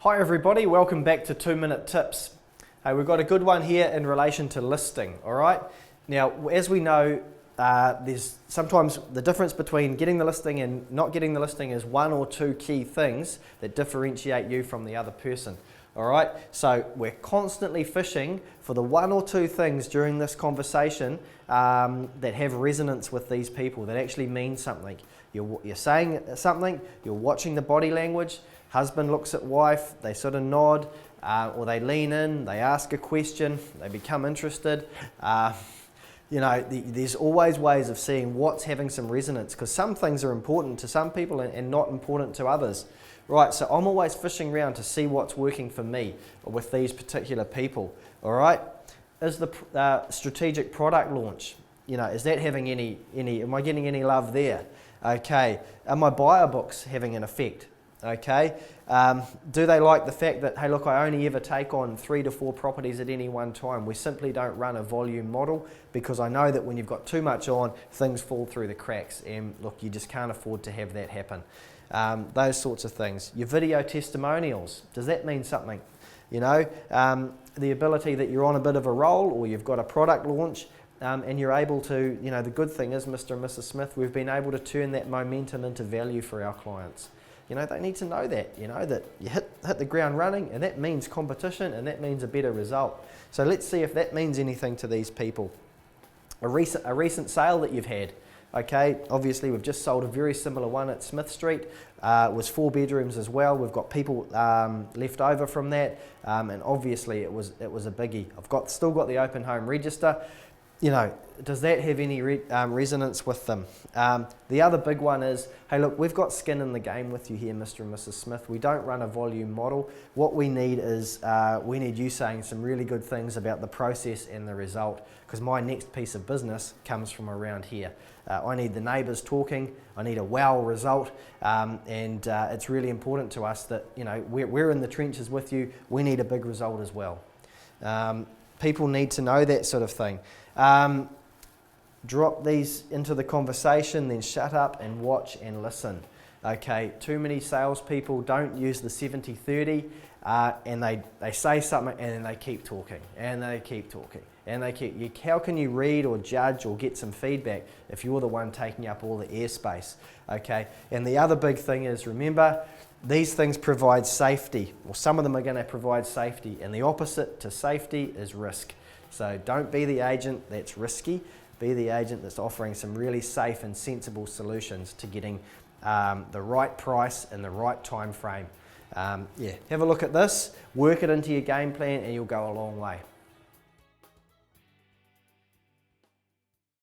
Hi everybody, welcome back to 2-Minute Tips. We've got a good one here in relation to listing, all right? Now, as we know, there's sometimes the difference between getting the listing and not getting the listing is one or two key things that differentiate you from the other person, all right? So we're constantly fishing for the one or two things during this conversation that have resonance with these people, that actually mean something. You're saying something, you're watching the body language, husband looks at wife, they sort of nod, or they lean in, they ask a question, they become interested. There's always ways of seeing what's having some resonance, because some things are important to some people and not important to others. Right, so I'm always fishing around to see what's working for me with these particular people. All right, is the strategic product launch, is that having any, am I getting any love there? Okay, are my buyer books having an effect? Okay, do they like the fact that, hey look, I only ever take on 3 to 4 properties at any one time? We simply don't run a volume model, because I know that when you've got too much on, things fall through the cracks, and look, you just can't afford to have that happen. Those sorts of things. Your video testimonials, does that mean something? The ability that you're on a bit of a roll, or you've got a product launch, and you're able to, the good thing is, Mr. and Mrs. Smith, we've been able to turn that momentum into value for our clients. They need to know that, that you hit the ground running, and that means competition, and that means a better result. So let's see if that means anything to these people. A recent sale that you've had. Okay, obviously we've just sold a very similar one at Smith Street. It was 4 bedrooms as well. We've got people left over from that, and obviously it was a biggie. I've still got the open home register. Does that have any resonance with them? The other big one is, hey look, we've got skin in the game with you here, Mr. and Mrs. Smith. We don't run a volume model. What we need is, we need you saying some really good things about the process and the result, because my next piece of business comes from around here. I need the neighbours talking, I need a wow result, and it's really important to us that, we're in the trenches with you, we need a big result as well. People need to know that sort of thing. Drop these into the conversation, then shut up and watch and listen. Okay, too many salespeople don't use the 70-30, and they say something and then they keep talking and they keep talking and they keep. How can you read or judge or get some feedback if you're the one taking up all the airspace? Okay, and the other big thing is, remember, these things provide safety, or some of them are going to provide safety, and the opposite to safety is risk. So don't be the agent that's risky, be the agent that's offering some really safe and sensible solutions to getting the right price in the right time frame. Have a look at this, work it into your game plan, and you'll go a long way.